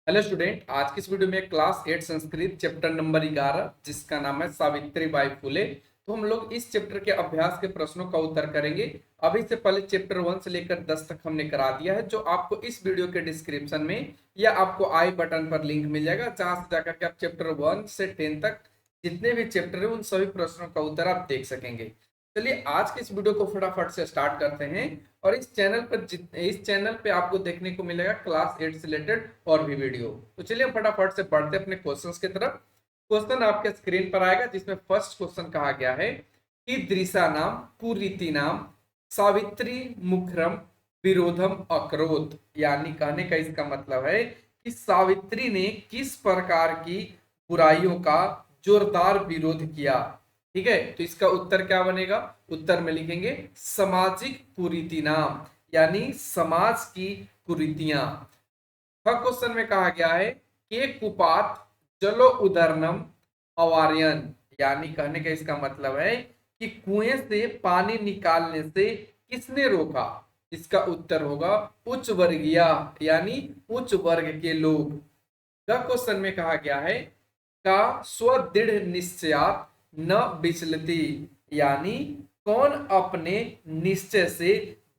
Hello student, आज की इस वीडियो में क्लास 8 संस्कृत चैप्टर नंबर 11 जिसका नाम है सावित्री बाई फुले। तो हम लोग इस चैप्टर के अभ्यास के प्रश्नों का उत्तर करेंगे। अभी से पहले चैप्टर 1 से लेकर 10 तक हमने करा दिया है, जो आपको इस वीडियो के डिस्क्रिप्शन में या आपको आई बटन पर लिंक मिल जाएगा, जहां से जाकर के आप चैप्टर 1 से 10 तक जितने भी चैप्टर है उन सभी प्रश्नों का उत्तर आप देख सकेंगे। चलिए आज के इस वीडियो को फटाफट से स्टार्ट करते हैं। और इस चैनल पे आपको देखने को मिलेगा क्लास 8 से रिलेटेड और भी वीडियो। तो चलिए हम फटाफट से बढ़ते अपने क्वेश्चंस की तरफ। क्वेश्चन आपके स्क्रीन पर आएगा, जिसमें फर्स्ट क्वेश्चन कहा गया है कि दृशा नाम कुरीति नाम सावित्री मुखरम विरोधम अकरोत। यानी कहने का इसका मतलब है कि सावित्री ने किस प्रकार की बुराइयों का जोरदार विरोध किया। ठीक है, तो इसका उत्तर क्या बनेगा? उत्तर में लिखेंगे सामाजिक कुरीति नाम, यानी समाज की कुरीतियां। क्वेश्चन में कहा गया है कि कुपात जलो उदरनम अवार्यन। यानी कहने का इसका मतलब है कि कुएं से पानी निकालने से किसने रोका? इसका उत्तर होगा उच्च वर्गीय, यानी उच्च वर्ग के लोग। क्वेश्चन में कहा गया है का स्वदृढ़ निश्चयात न विचलती। यानी कौन अपने निश्चय से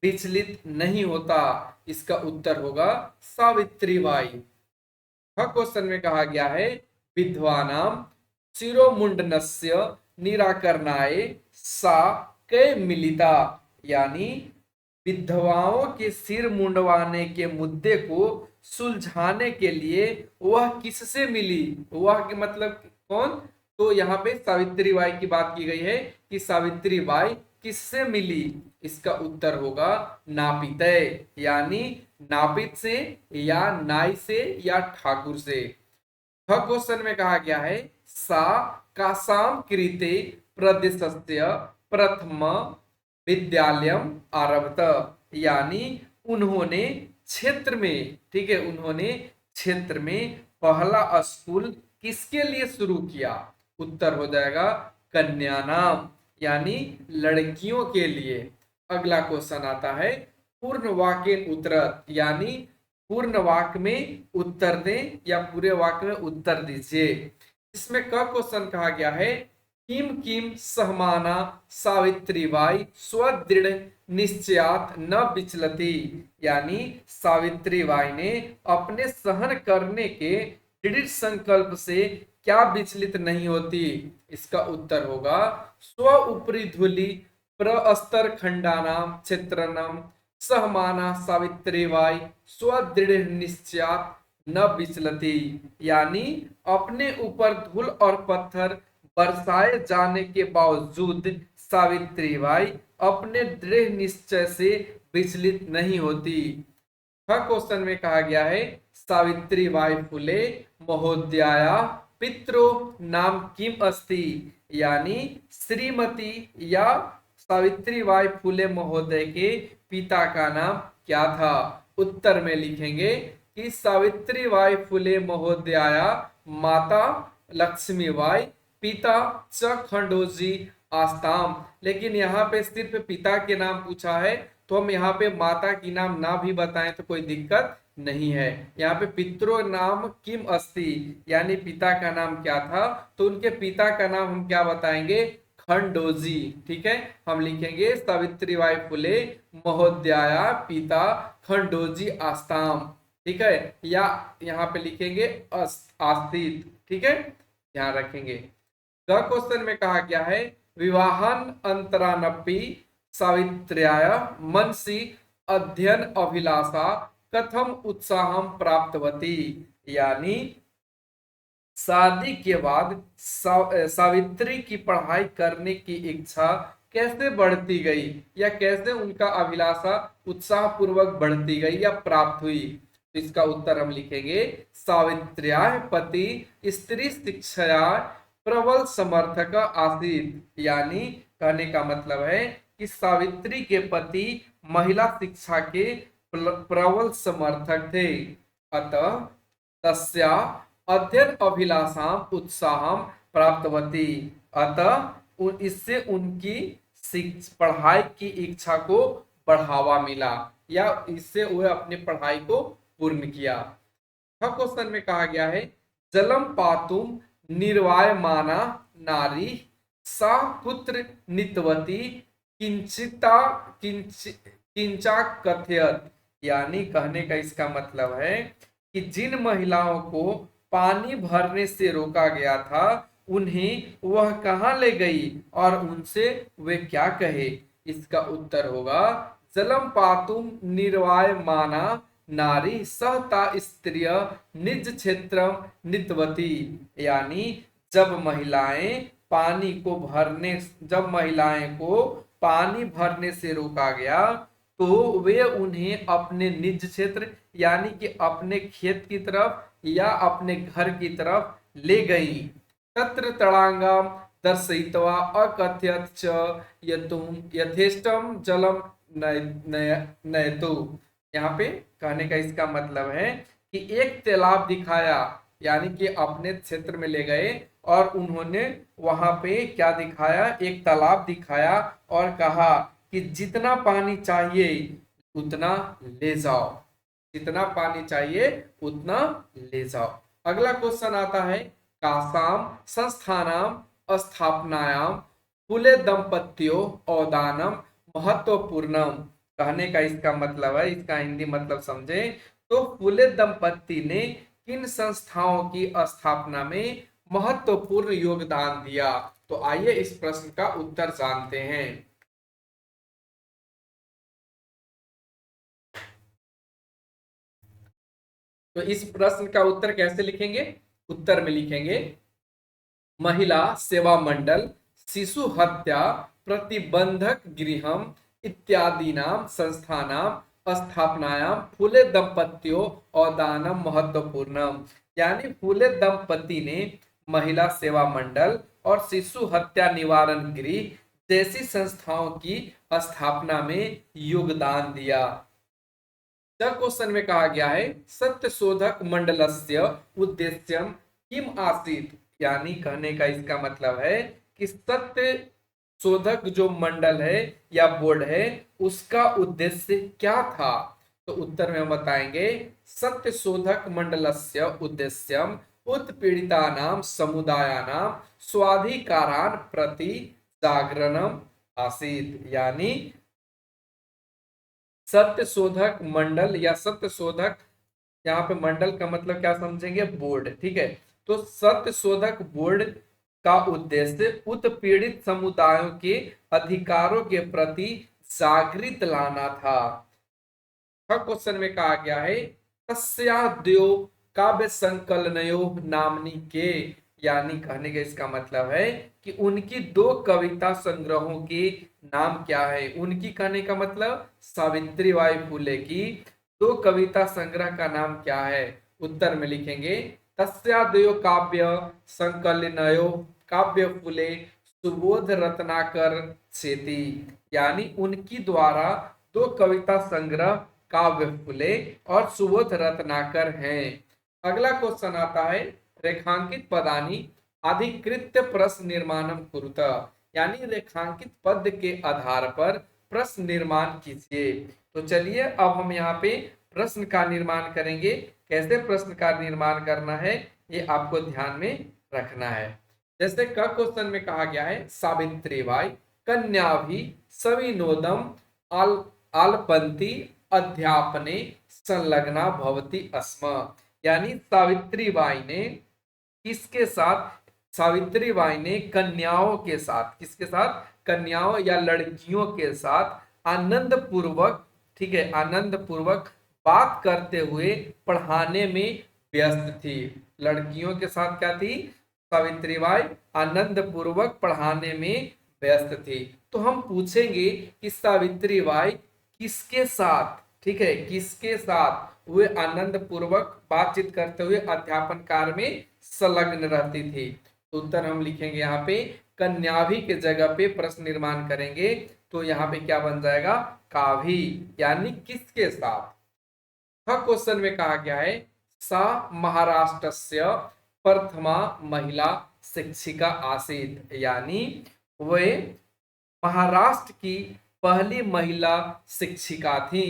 विचलित नहीं होता? इसका उत्तर होगा सावित्री बाई। क्वेश्चन में कहा गया है विद्वानाम शिरोमुंडनस्य निराकरणाय सा कै मिलिता। यानी विधवाओं के सिर मुंडवाने के मुद्दे को सुलझाने के लिए वह किससे मिली? वह के मतलब कौन? तो यहाँ पे सावित्री बाई की बात की गई है कि सावित्री बाई किससे मिली। इसका उत्तर होगा नापितय, यानी नापित से या नाई से या ठाकुर से। क्वेश्चन में कहा गया है सा कासाम कृते प्रदेशस्य प्रथम विद्यालयम आरभत। यानी उन्होंने क्षेत्र में, ठीक है, उन्होंने क्षेत्र में पहला स्कूल किसके लिए शुरू किया? उत्तर हो जाएगा कन्या नाम, यानी लड़कियों के लिए। अगला क्वेश्चन आता है पूर्ण वाक्य उत्तर, यानी पूर्ण वाक्य में उत्तर दें या पूरे वाक्य में उत्तर दीजिए। इसमें क क्वेश्चन कहा गया है किम किम सहमाना सावित्री बाई स्वदृढ़ निश्चयात न विचलती। यानी सावित्री बाई ने अपने सहन करने के दृढ़ संकल्प से क्या विचलित नहीं होती? इसका उत्तर होगा स्व ऊपरी धूलि प्रस्तर खंडानाम क्षेत्रनम सहमाना सावित्री बाई स्वदृढ़ निश्चयात न विचलती। यानी अपने ऊपर धूल और पत्थर बरसाए जाने के बावजूद सावित्री बाई अपने दृढ़ निश्चय से विचलित नहीं होती। क्वेश्चन में कहा गया है सावित्री बाई फुले महोदया पितरो नाम किम अस्ति। यानी श्रीमती या सावित्री बाई फुले महोदय के पिता का नाम क्या था? उत्तर में लिखेंगे कि सावित्री बाई फुले महोदया माता लक्ष्मीबाई पिता च खंडोजी आस्ताम। लेकिन यहाँ पे सिर्फ पिता के नाम पूछा है, तो हम यहाँ पे माता की नाम ना भी बताएं तो कोई दिक्कत नहीं है। यहाँ पे पितरो नाम किम अस्ति, यानी पिता का नाम क्या था? तो उनके पिता का नाम हम क्या बताएंगे? खंडोजी। ठीक है, हम लिखेंगे सावित्री बाई फुले महोदया पिता खंडोजी आस्ताम। ठीक है, या यहाँ पे लिखेंगे आस्तित। ठीक है, ध्यान रखेंगे। क्वेश्चन में कहा गया है विवाहन अंतरानपि सावित्र्याय मनसी अध्ययन अभिलाषा कथम उत्साहम प्राप्तवती। यानी शादी के बाद सावित्री की पढ़ाई करने की इच्छा कैसे बढ़ती गई, या कैसे उनका अभिलाषा उत्साह पूर्वक बढ़ती गई या प्राप्त हुई? तो इसका उत्तर हम लिखेंगे सावित्र्या पति स्त्री शिक्षा प्रबल समर्थक आसित। यानी कहने का मतलब है कि सावित्री के पति महिला शिक्षा के प्रबल समर्थक थे। अतः तस्या अध्ययन अभिलाषाम उत्साहम प्राप्तवती। अतः इससे उनकी पढ़ाई की इच्छा को बढ़ावा मिला, या इससे वह अपनी पढ़ाई को पूर्ण किया। क्वेश्चन में कहा गया है जलम पातुम निर्वायमाना नारी सा पुत्र नितवती किंचिता किंचा कथयत, यानी कहने का इसका मतलब है कि जिन महिलाओं को पानी भरने से रोका गया था उन्हें वह कहाँ ले गई और उनसे वे क्या कहे। इसका उत्तर होगा जलम पातुम निर्वायमाना नारी सहता स्त्रिय निज क्षेत्र नितवती, यानी जब महिलाएं को पानी भरने से रोका गया तो वे उन्हें अपने निज क्षेत्र यानी कि अपने खेत की तरफ या अपने घर की तरफ ले गई। तत्र तड़ांगम दर्शयित्वा अकथयत च यथेष्टम जलम नयतु। यहाँ पे कहने का इसका मतलब है कि एक तालाब दिखाया, यानी कि अपने क्षेत्र में ले गए और उन्होंने वहां पे क्या दिखाया, एक तालाब दिखाया और कहा कि जितना पानी चाहिए उतना ले जाओ, जितना पानी चाहिए उतना ले जाओ। अगला क्वेश्चन आता है कासाम संस्थानाम स्थापनायाम फूले दंपत्यो अवदानम महत्वपूर्णम। कहने का इसका मतलब है, इसका हिंदी मतलब समझे तो फूले दंपत्ति ने किन संस्थाओं की स्थापना में महत्वपूर्ण योगदान दिया। तो आइए इस प्रश्न का उत्तर जानते हैं। तो इस प्रश्न का उत्तर कैसे लिखेंगे, उत्तर में लिखेंगे महिला सेवा मंडल शिशु हत्या प्रतिबंधक गृहम इत्यादि नाम संस्थानाम स्थापनायाम फूले दंपत्यो अवदानम महत्वपूर्णम, यानी फूले दंपति ने महिला सेवा मंडल और शिशु हत्या निवारण गृह जैसी संस्थाओं की स्थापना में योगदान दिया। क्वेश्चन में कहा गया है सत्य शोधक मंडलस्य उद्देश्यम किम आसीत, यानी कहने का इसका मतलब है कि सत्य शोधक जो मंडल है या बोर्ड है उसका उद्देश्य क्या था। तो उत्तर में हम बताएंगे सत्य शोधक मंडलस्य उद्देश्यम उत्पीड़ितानां समुदायानां स्वाधिकारान् प्रति जागरणम आसीत, यानी सत्य शोधक मंडल या सत्य शोधक, यहाँ पे मंडल का मतलब क्या समझेंगे, बोर्ड, ठीक है। तो सत्य शोधक बोर्ड का उद्देश्य उत्पीड़ित समुदायों के अधिकारों के प्रति जागृत लाना था। क्वेश्चन में कहा गया है तस्याद्यो काव्य संकलनयो नामनी के, यानी कहने का इसका मतलब है कि उनकी दो कविता संग्रहों के नाम क्या है। उनकी कहने का मतलब सावित्रीबाई फुले की दो कविता संग्रह का नाम क्या है। उत्तर में लिखेंगे तस्याद्यो काव्य संकलनयो काव्य फुले सुबोध रत्नाकर चेती, यानी उनकी द्वारा दो कविता संग्रह काव्य फुले और सुबोध रत्नाकर हैं। अगला क्वेश्चन आता है रेखांकित पदानी अधिकृत प्रश्न निर्माणम कुरुत, यानी रेखांकित पद के आधार पर प्रश्न निर्माण कीजिए। तो चलिए अब हम यहाँ पे प्रश्न का निर्माण करेंगे। कैसे प्रश्न का निर्माण करना है ये आपको ध्यान में रखना है। जैसे क क्वेश्चन में कहा गया है सावित्रीबाई कन्याभि सविनोदम आलपंती अध्यापने संलग्ना भवती अस्म, यानी सावित्रीबाई ने कन्याओं के साथ, किसके साथ, कन्याओं या लड़कियों के साथ आनंद पूर्वक, ठीक है, आनंद पूर्वक बात करते हुए पढ़ाने में व्यस्त थी। लड़कियों के साथ क्या थी, सावित्रीबाई आनंद पूर्वक पढ़ाने में व्यस्त थी। तो हम पूछेंगे कि सावित्रीबाई किसके साथ, ठीक है, किसके साथ वे आनंद पूर्वक बातचीत करते हुए अध्यापन कार्य में संलग्न रहती थी। तो उत्तर हम लिखेंगे यहाँ पे कन्याभि के जगह पे प्रश्न निर्माण करेंगे। तो यहाँ पे क्या बन जाएगा, काभी, यानी किसके साथ। क्वेश्चन में कहा गया है सा महाराष्ट्र से प्रथमा महिला शिक्षिका आसीत, यानी वे महाराष्ट्र की पहली महिला शिक्षिका थी।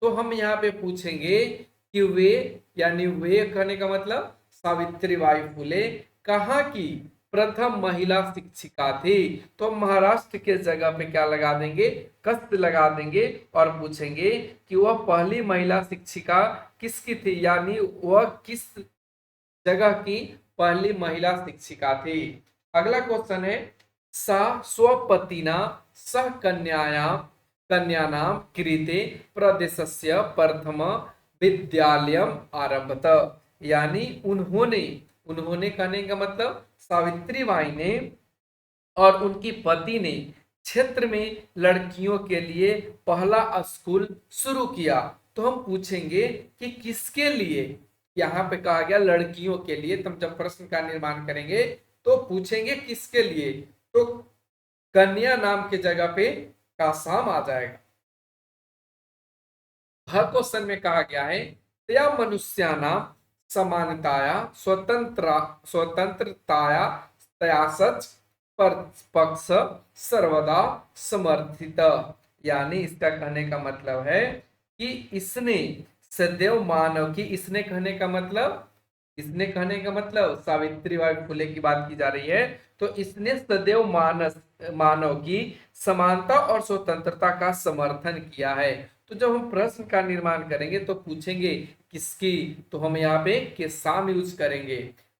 तो हम यहाँ पे पूछेंगे कि वे यानी वे कहने का मतलब सावित्रीबाई फुले कहाँ की प्रथम महिला शिक्षिका थी। तो महाराष्ट्र के जगह पे क्या लगा देंगे, कस्त लगा देंगे और पूछेंगे कि वह पहली महिला शिक्षिका किसकी थी, यानी वह किस जगह की पहली महिला शिक्षिका थी। अगला क्वेश्चन है सा स्वपतिना सह कन्यानाम कृते प्रदेशस्य प्रथम विद्यालयम आरभत, यानी उन्होंने, उन्होंने कहने का मतलब सावित्रीबाई ने और उनकी पति ने क्षेत्र में लड़कियों के लिए पहला स्कूल शुरू किया। तो हम पूछेंगे कि किसके लिए, यहाँ पे कहा गया लड़कियों के लिए, तो हम जब प्रश्न का निर्माण करेंगे तो पूछेंगे किसके लिए, तो कन्या नाम के जगह पे कासाम आ जाएगा। हर क्वेश्चन में कहा गया है तया मनुष्यानां समानताया स्वतंत्रताया तया सच पर पक्ष सर्वदा समर्थित, यानी इसका कहने का मतलब है कि इसने सदैव मानव की, इसने कहने का मतलब, इसने कहने का मतलब सावित्रीबाई फुले की बात की जा रही है, तो इसने सदैव मानव की समानता और स्वतंत्रता का समर्थन किया है। तो जब हम प्रश्न का निर्माण करेंगे तो पूछेंगे किसकी, तो हम यहाँ पे के साम यूज करेंगे।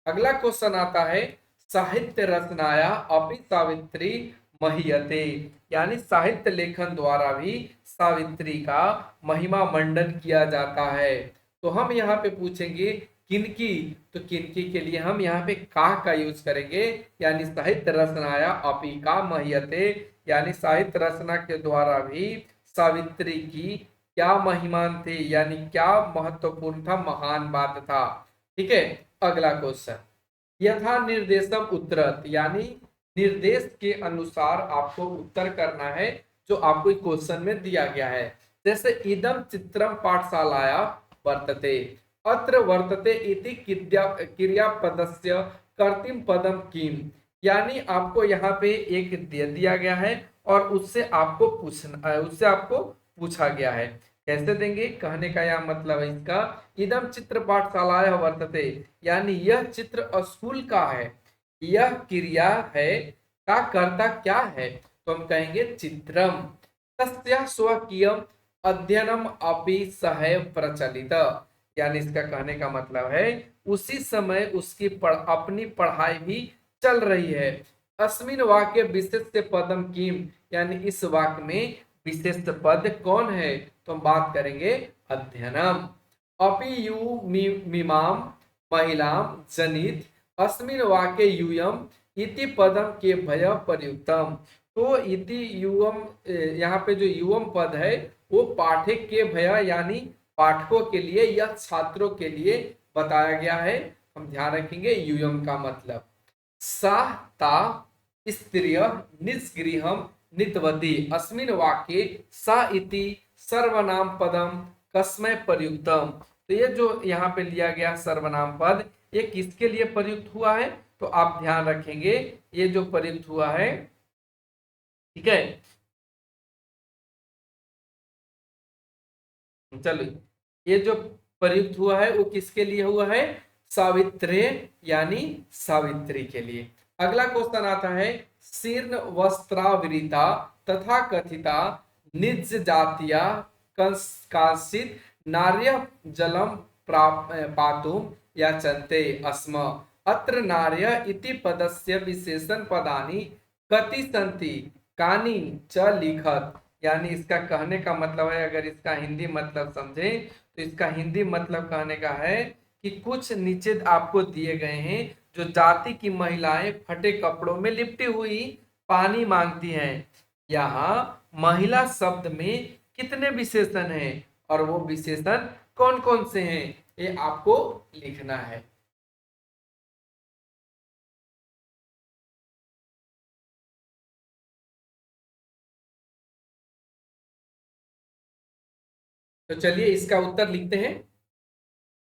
अगला क्वेश्चन आता है साहित्य रचनाया अपि सावित्री महियते, यानी साहित्य लेखन द्वारा भी सावित्री का महिमा मंडन किया जाता है। तो हम यहाँ पे पूछेंगे किनकी, तो किनकी के लिए हम यहाँ पे का यूज करेंगे, यानी साहित्य रचनाया अपि का महियते, यानी साहित्य रचना के द्वारा भी सावित्री की क्या महिमान थी, यानी क्या महत्वपूर्ण था, महान बात था। ठीक है, अगला क्वेश्चन यथा निर्देशम उत्तरत, यानी निर्देश के अनुसार आपको उत्तर करना है जो आपको क्वेश्चन में दिया गया है। जैसे इदम चित्रम पाठशालाया वर्तते, अत्र वर्तते इति क्रियापदस्य कर्तिम पदम किम, यानी आपको यहाँ पे एक दिया गया है और उससे आपको पूछा गया है। कैसे देंगे, कहने का यह मतलब है इसका इदम चित्र पाठशालाया वर्तते, यानी यह चित्र स्कूल का है, यह क्रिया है का कर्ता क्या है, तो हम कहेंगे चित्रम, तस्य स्वकीयम अध्ययनम अपि सह प्रचलित, यानी इसका कहने का मतलब है उसी समय उसकी अपनी पढ़ाई भी चल रही है। अस्मिन वाक्य विशेष पदम किम, यानी इस वाक्य में विशेष पद कौन है, तो हम बात करेंगे अध्ययनम। अपि यू मिमाम महिलाम जनित अस्मिन वाक्य यूयम इति पदम के भय प्रयुक्तम, तो इति युवम, यहाँ पे जो युवम पद है वो पाठक के भय, यानी पाठकों के लिए या छात्रों के लिए बताया गया है। हम ध्यान रखेंगे यूयम का मतलब सा ता स्त्रिय निजगृहम नितवती, अस्मिन वाक्ये सा इति सर्वनाम पदम कस्मै प्रयुक्तम, तो ये जो यहाँ पे लिया गया सर्वनाम पद ये किसके लिए प्रयुक्त हुआ है, तो आप ध्यान रखेंगे ये जो प्रयुक्त हुआ है, ठीक है, चलो ये जो प्रयुक्त हुआ है वो किसके लिए हुआ है, सावित्री, यानी सावित्री के लिए। अगला क्वेश्चन आता है शीर्ण वस्त्रावृता तथा कथिता निज जातिया कांसित नार्य जलम पातुम या चलते अस्म, अत्र नार्य इति पदस्य विशेषण पदानि कति सन्ति कानि च लिखत, यानी इसका कहने का मतलब है, अगर इसका हिंदी मतलब समझे तो इसका हिंदी मतलब कहने का है कि कुछ नीचे आपको दिए गए हैं जो जाति की महिलाएं फटे कपड़ों में लिपटी हुई पानी मांगती हैं। यहाँ महिला शब्द में कितने विशेषण हैं और वो विशेषण कौन कौन से हैं ये आपको लिखना है। तो चलिए इसका उत्तर लिखते हैं।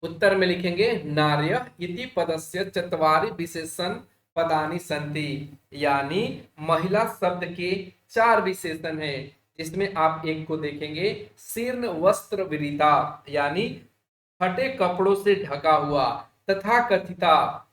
उत्तर में लिखेंगे नार्य इति पदस्य चत्वारि विशेषण पदानि सन्ति, यानी महिला शब्द के 4 विशेषण हैं, जिसमें आप एक को देखेंगे शीर्ण वस्त्र विरिता, यानी फटे कपड़ों से ढका हुआ, तथा कथिता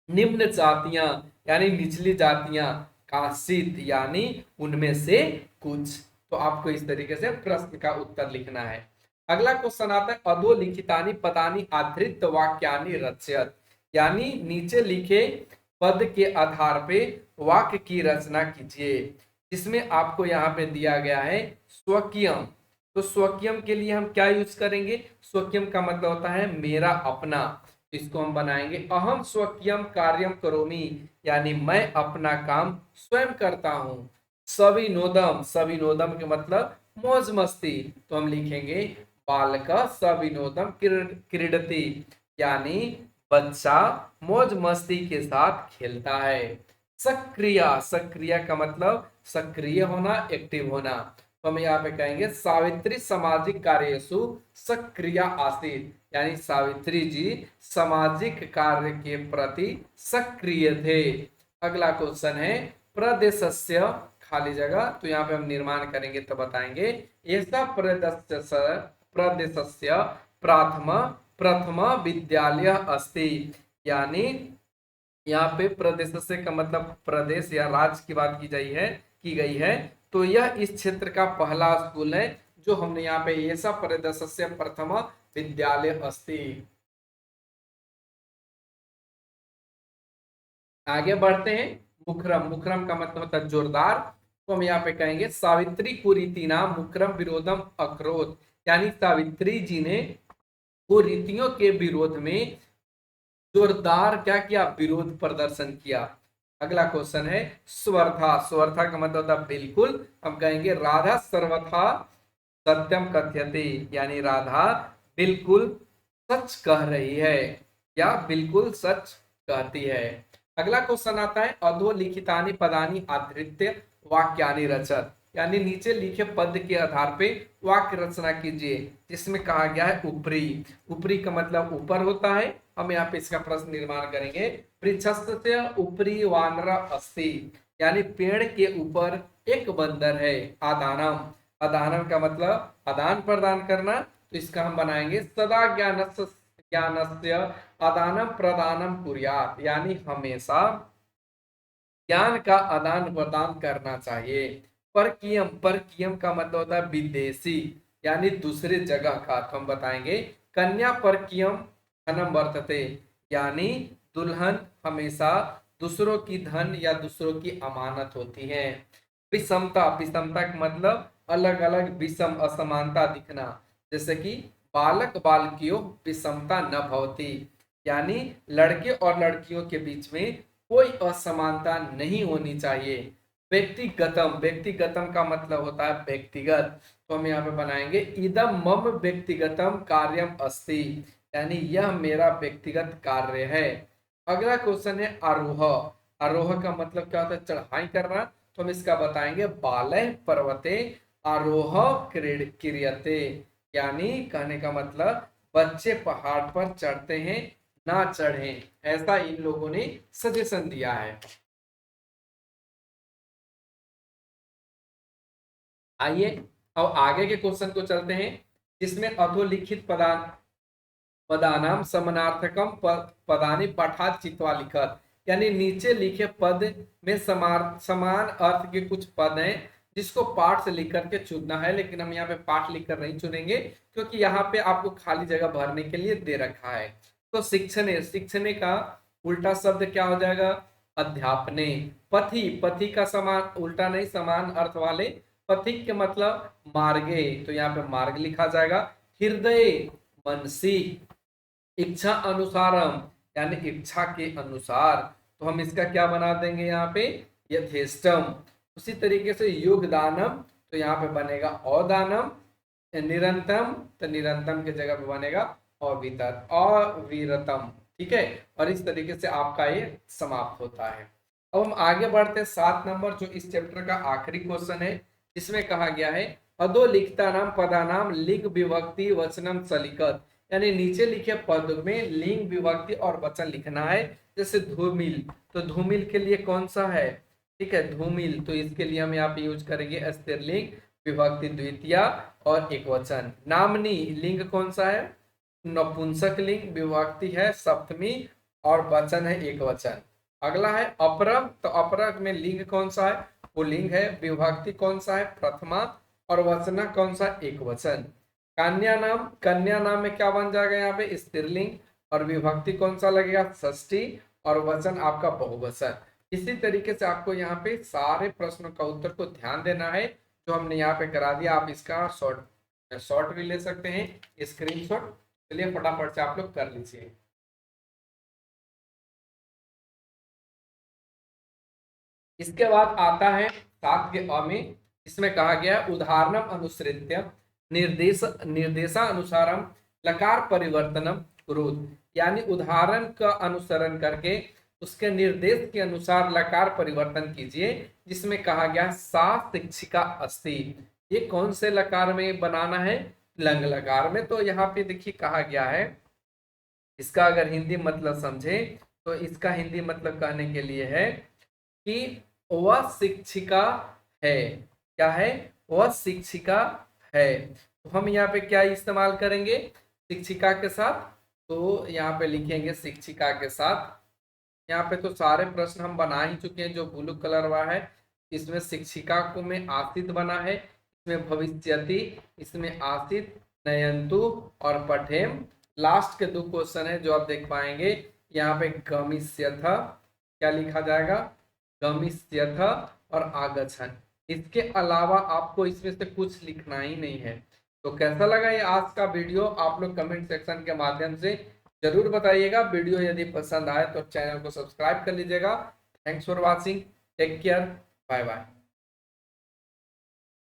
निम्न जातियां यानी निचली जातियां, कांसित यानी उनमें से कुछ। तो आपको इस तरीके से प्रश्न का उत्तर लिखना है। अगला क्वेश्चन आता है अधोलिखितानि पदानि आधृत वाक्यानि रचयत, यानी नीचे लिखे पद के आधार पे वाक्य की रचना कीजिए। इसमें आपको यहाँ पे दिया गया है स्वकीयम। तो स्वकीयम के लिए हम क्या यूज करेंगे? स्वकीयम का मतलब होता है मेरा अपना। इसको हम बनाएंगे अहम स्वकीयम कार्यम करोमि, यानी मैं अपना काम स्वयं करता हूं। सविनोदम, सविनोदम के मतलब मौज मस्ती, तो हम लिखेंगे बालक सविनोदम क्रीडति, यानी बच्चा मौज मस्ती के साथ खेलता है। सक्रिय, सक्रिय का मतलब सक्रिय होना, एक्टिव होना। तो हम यहाँ पे कहेंगे सावित्री सामाजिक कार्येषु सक्रिय आसीत्, यानी सावित्री जी सामाजिक कार्य के प्रति सक्रिय थे। अगला क्वेश्चन है प्रदेशस्य, खाली जगह, तो यहाँ पे हम निर्माण करेंगे तो बताएंगे ऐसा प्रदेशस्य प्रथम प्रथम विद्यालय अस्ति, यानी यहाँ पे प्रदेश से का मतलब प्रदेश या राज्य की बात की गई है। तो यह इस क्षेत्र का पहला स्कूल है जो हमने यहाँ पे ऐसा प्रदेश से प्रथम विद्यालय अस्ति। आगे बढ़ते हैं। मुखरम, मुखरम का मतलब होता है जोरदार। तो हम यहाँ पे कहेंगे सावित्री कुरीतिना मुखरम विरोधम अकरोध, यानी सावित्री जी ने कुरीतियों के विरोध में जोरदार क्या किया? विरोध प्रदर्शन किया। अगला क्वेश्चन है स्वर्था, स्वर्था का मतलब होता है बिल्कुल। हम कहेंगे राधा सर्वथा सत्यम कथ्यते, यानी राधा बिल्कुल सच कह रही है या बिल्कुल सच कहती है। अगला क्वेश्चन आता है अधोलिखितानि पदानि आधृत्य वाक्यानि रचत, यानी नीचे लिखे पद के आधार पे वाक्य रचना कीजिए। जिसमें कहा गया है ऊपरी, ऊपरी का मतलब ऊपर होता है। हम यहाँ पे इसका प्रश्न निर्माण करेंगे वृक्षस्य ऊपरी वानर अस्ति, यानी पेड़ के ऊपर एक बंदर है। आदानम, आदानम का मतलब आदान प्रदान करना। तो इसका हम बनाएंगे सदा ज्ञानस्य ज्ञानस्य आदानम प्रदानम कुर्यात्, यानी हमेशा ज्ञान का आदान प्रदान करना चाहिए। परकीयम, परकीयम का मतलब होता है विदेशी, यानी दूसरे जगह का। तो हम बताएंगे कन्या परकीयम धनम वर्तते, यानी दुल्हन हमेशा दूसरों की धन या दूसरों की अमानत होती है। विषमता, विषमता का मतलब अलग अलग, विषम असमानता दिखना। जैसे कि बालक बालकियों विषमता न भवती, यानी लड़के और लड़कियों के बीच में कोई असमानता नहीं होनी चाहिए। व्यक्तिगतम, व्यक्तिगतम का मतलब होता है व्यक्तिगत। तो हम यहाँ पे बनाएंगे इदम मम व्यक्तिगतम कार्यम अस्ति, यानी यह मेरा व्यक्तिगत कार्य है। अगला क्वेश्चन है आरोह, आरोह का मतलब क्या होता है? चढ़ाई करना। तो हम इसका बताएंगे बालय पर्वते आरोह क्रियते, यानी कहने का मतलब बच्चे पहाड़ पर चढ़ते हैं ना चढ़े, ऐसा इन लोगों ने सजेशन दिया है। आइए अब आगे के क्वेश्चन को चलते हैं, जिसमें अधोलिखित पदानाम समानार्थकम पदानि पठात चित्वा लिखत, यानी नीचे लिखे पद में समान अर्थ के कुछ पद हैं जिसको पाठ से लिख करके चुनना है। लेकिन हम यहाँ पे पाठ लिखकर नहीं चुनेंगे क्योंकि यहाँ पे आपको खाली जगह भरने के लिए दे रखा है। तो शिक्षणे, शिक्षणे का उल्टा शब्द क्या हो जाएगा? अध्यापने। पथि, पथि का समान उल्टा नहीं, समान अर्थ वाले पथिक के मतलब मार्गे, तो यहाँ पे मार्ग लिखा जाएगा। हृदय मनसी, इच्छा अनुसारम, यानी इच्छा के अनुसार। तो हम इसका क्या बना देंगे यहाँ पे? यथेष्टम। उसी तरीके से योगदानम, तो यहाँ पे बनेगा अदानम। निरंतम, तो निरंतम के जगह पे बनेगा अविरतम। ठीक है, और इस तरीके से आपका ये समाप्त होता है। अब हम आगे बढ़ते हैं 7 नंबर, जो इस चैप्टर का आखिरी क्वेश्चन है। इसमें कहा गया है अधोलिखिता नाम पदानाम लिंग विभक्ति वचनम सलिखत, यानी नीचे लिखे पद में लिंग विभक्ति और वचन लिखना है। जैसे धूमिल, तो धूमिल के लिए कौन सा है? ठीक है, धूमिल, तो इसके लिए हम यहाँ पे यूज करेंगे स्त्रीलिंग, विभक्ति द्वितीया और एक वचन। नामनी, लिंग कौन सा है? नपुंसकलिंग, विभक्ति है सप्तमी और वचन है एक वचन। अगला है अपरग, तो अपरग में लिंग कौन सा है, पुल्लिंग है। विभक्ति कौन सा है, प्रथमा। और वचना कौन सा, एक वचन। कन्या नाम, कन्या नाम में क्या बन जाएगा यहाँ पे, स्त्रीलिंग। और विभक्ति कौन सा लगेगा, षष्ठी। और वचन आपका बहुवचन। इसी तरीके से आपको यहाँ पे सारे प्रश्नों का उत्तर को ध्यान देना है जो हमने यहाँ पे करा दिया। आप इसका शॉर्ट भी ले सकते हैं, स्क्रीनशॉट। चलिए फटाफट से आप लोग कर लीजिए। इसके बाद आता है 7 के अ में, इसमें कहा गया उदाहरणम अनुसृत्य निर्देशानुसारम लकार परिवर्तनम कुरुत, यानी उदाहरण का अनुसरण करके उसके निर्देश के अनुसार लकार परिवर्तन कीजिए। जिसमें कहा गया सा शिक्षिका अस्ति, ये कौन से लकार में बनाना है, लंग लकार में। तो यहाँ पे देखिए कहा गया है, इसका अगर हिंदी मतलब समझे तो इसका हिंदी मतलब कहने के लिए है कि वह शिक्षिका है। क्या है, वह शिक्षिका है। तो हम यहाँ पे क्या इस्तेमाल करेंगे, शिक्षिका के साथ। तो यहाँ पे लिखेंगे शिक्षिका के साथ। यहाँ पे तो सारे प्रश्न हम बना ही चुके हैं जो ब्लू कलर हुआ है। इसमें शिक्षिका को में आसित बना है, इसमें भविष्यति, इसमें आसित, नयंतु और पठेम। लास्ट के 2 क्वेश्चन है जो आप देख पाएंगे। यहाँ पे गमिष्यथ, क्या लिखा जाएगा, गमिष्यथ और आगच्छन। इसके अलावा आपको इसमें से कुछ लिखना ही नहीं है। तो कैसा लगा ये आज का वीडियो, आप लोग कमेंट सेक्शन के माध्यम से जरूर बताइएगा। वीडियो यदि पसंद आए तो चैनल को सब्सक्राइब कर लीजिएगा। Thanks for watching, take care, bye bye.